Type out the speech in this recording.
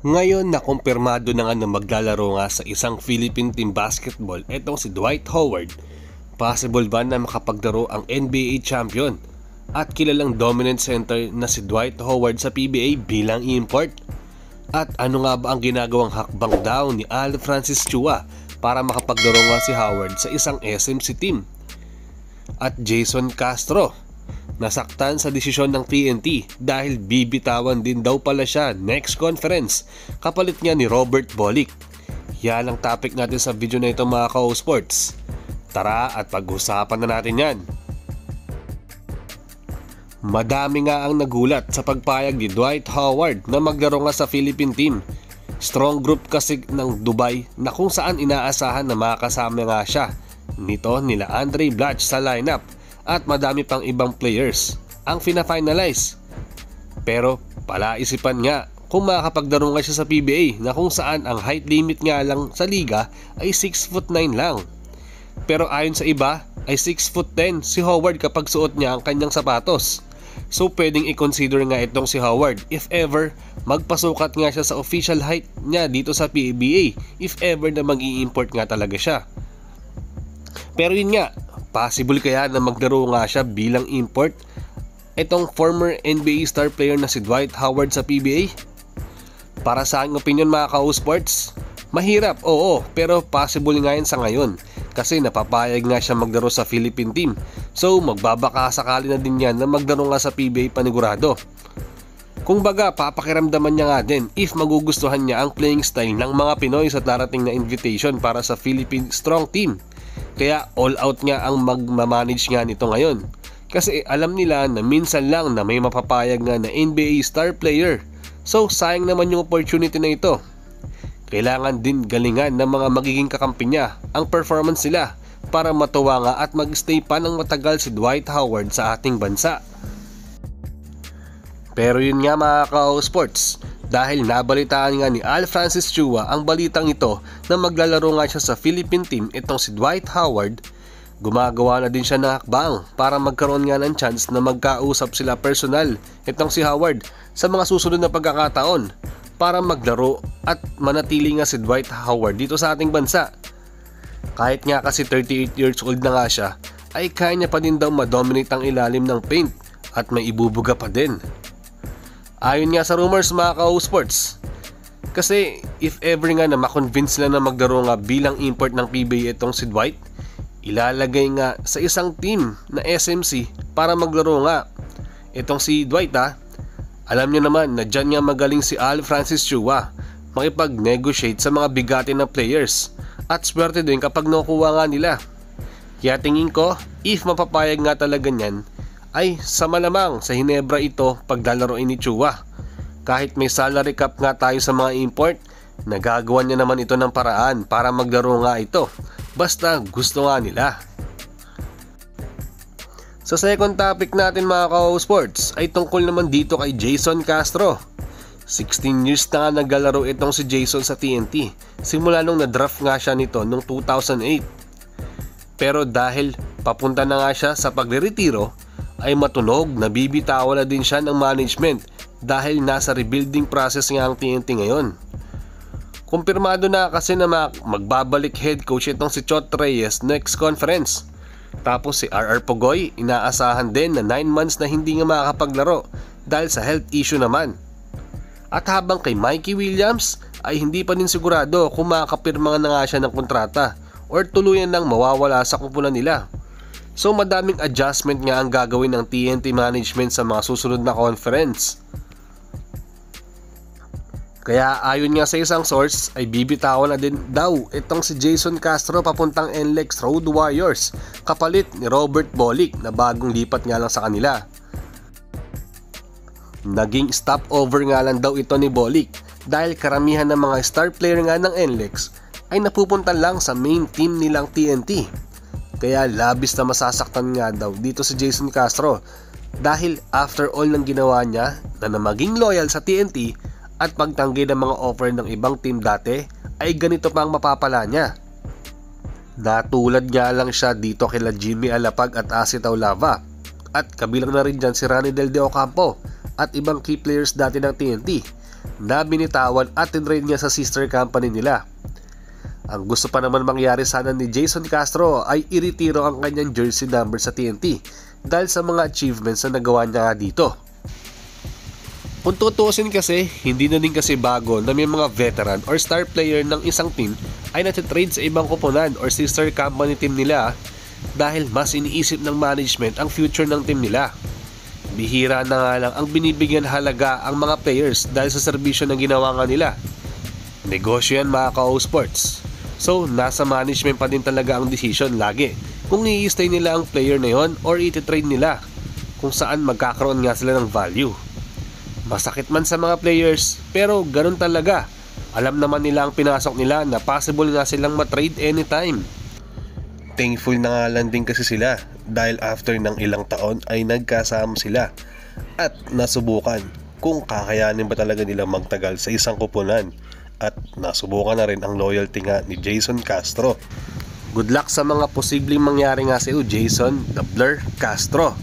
Ngayon na kumpirmado na nga na maglalaro nga sa isang Philippine team basketball etong si Dwight Howard. Possible ba na makapaglaro ang NBA champion at kilalang dominant center na si Dwight Howard sa PBA bilang import? At ano nga ba ang ginagawang hakbang daw ni Al Francis Chua para makapaglaro nga si Howard sa isang SMC team? At Jason Castro, nasaktan sa desisyon ng TNT dahil bibitawan din daw pala siya next conference kapalit niya ni Robert Bolick. Yan ang topic natin sa video na ito mga ka-sports. Tara at pag-usapan na natin yan. Madami nga ang nagulat sa pagpayag ni Dwight Howard na maglaro nga sa Philippine team. Strong group kasi ng Dubai na kung saan inaasahan na makasama nga siya nito nila Andre Blatch sa lineup at madami pang ibang players ang fina-finalize. Pero palaisipan nga kung makakapaglaro nga siya sa PBA na kung saan ang height limit nga lang sa liga ay 6'9" lang. Pero ayon sa iba ay 6'10" si Howard kapag suot niya ang kanyang sapatos. So pwedeng i-consider nga itong si Howard if ever magpasukat nga siya sa official height niya dito sa PBA, if ever na mag-i-import nga talaga siya. Pero yun nga, possible kaya na maglaro nga siya bilang import itong former NBA star player na si Dwight Howard sa PBA? Para sa aking opinion mga ka-sports, mahirap, oo, pero possible nga yan sa ngayon kasi napapayag nga siya maglaro sa Philippine team. So magbabaka sakali na din yan na maglaro nga sa PBA panigurado. Kung baga, papakiramdaman niya nga din if magugustuhan niya ang playing style ng mga Pinoy sa darating na invitation para sa Philippine Strong Team. Kaya all out nga ang magmamanage nga nito ngayon. Kasi alam nila na minsan lang na may mapapayag nga na NBA star player. So sayang naman yung opportunity na ito. Kailangan din galingan ng mga magiging kakampi niya ang performance nila para matuwa nga at mag-stay pa ng matagal si Dwight Howard sa ating bansa. Pero yun nga mga ka-sports, dahil nabalitaan nga ni Al Francis Chua ang balitang ito na maglalaro nga siya sa Philippine team itong si Dwight Howard, gumagawa na din siya ng hakbang para magkaroon nga ng chance na magkausap sila personal itong si Howard sa mga susunod na pagkakataon para maglaro at manatili nga si Dwight Howard dito sa ating bansa. Kahit nga kasi 38 years old na nga siya, ay kaya niya pa din daw madominate ang ilalim ng paint at may ibubuga pa din. Ayon nga sa rumors mga ka-sports, kasi if ever nga na makonvince sila na maglaro nga bilang import ng PBA itong si Dwight, ilalagay nga sa isang team na SMC para maglaro nga itong si Dwight ha. Alam niyo naman na dyan nga magaling si Al Francis Chua makipag-negotiate sa mga bigati na players at swerte din kapag nakuha nga nila. Kaya tingin ko if mapapayag nga talaga niyan, ay sa malamang sa Hinebra ito paglalaroin ni Chua. Kahit may salary cap nga tayo sa mga import, nagagawa niya naman ito ng paraan para maglaro nga ito. Basta gusto nga nila. Sa second topic natin mga ka-sports ay tungkol naman dito kay Jason Castro. 16 years na nga naglalaro itong si Jason sa TNT simula nung na-draft nga siya nito noong 2008. Pero dahil papunta na nga siya sa pagre-retiro, ay matunog na bibitawan na din siya ng management dahil nasa rebuilding process nga ang TNT ngayon. Kumpirmado na kasi na magbabalik head coach itong si Chot Reyes next conference. Tapos si RR Pugoy inaasahan din na 9 months na hindi nga makakapaglaro dahil sa health issue naman. At habang kay Mikey Williams ay hindi pa din sigurado kung makakapirma na nga siya ng kontrata or tuluyan nang mawawala sa kumpulan nila. So madaming adjustment nga ang gagawin ng TNT management sa mga susunod na conference. Kaya ayon nga sa isang source ay bibitawan na din daw itong si Jason Castro papuntang NLEX Road Warriors kapalit ni Robert Bolick na bagong lipat nga lang sa kanila. Naging stopover nga lang daw ito ni Bolick dahil karamihan ng mga star player nga ng NLEX ay napupunta lang sa main team nilang TNT. Kaya labis na masasaktan nga daw dito si Jason Castro dahil after all ng ginawa niya na maging loyal sa TNT at pagtanggi ng mga offer ng ibang team dati ay ganito pa ang mapapala niya. Natulad nga lang siya dito kila Jimmy Alapag at Asi Taulava at kabilang na rin dyan si Rani Del De Ocampo at ibang key players dati ng TNT na binitawan at tinrade niya sa sister company nila. Ang gusto pa naman mangyari sana ni Jason Castro ay iretiro ang kanyang jersey number sa TNT dahil sa mga achievements na nagawa niya dito. Kung tutuusin kasi, hindi na din kasi bago na may mga veteran or star player ng isang team ay natitrade sa ibang koponan or sister company team nila dahil mas iniisip ng management ang future ng team nila. Bihira na nga lang ang binibigyan halaga ang mga players dahil sa serbisyo na ginawa nga nila. Negosyo yan mga ka-O Sports. So nasa management pa din talaga ang decision lagi kung i-stay nila ang player na yon or iti-trade nila kung saan magkakaroon nga sila ng value. Masakit man sa mga players pero ganun talaga. Alam naman nila ang pinasok nila na possible nga silang matrade anytime. Thankful na nga lang din kasi sila dahil after ng ilang taon ay nagkasama sila at nasubukan kung kakayanin ba talaga nila magtagal sa isang koponan at nasubukan na rin ang loyalty nga ni Jason Castro. Good luck sa mga posibleng mangyari nga sa iyo, Jason "The Blur" Castro.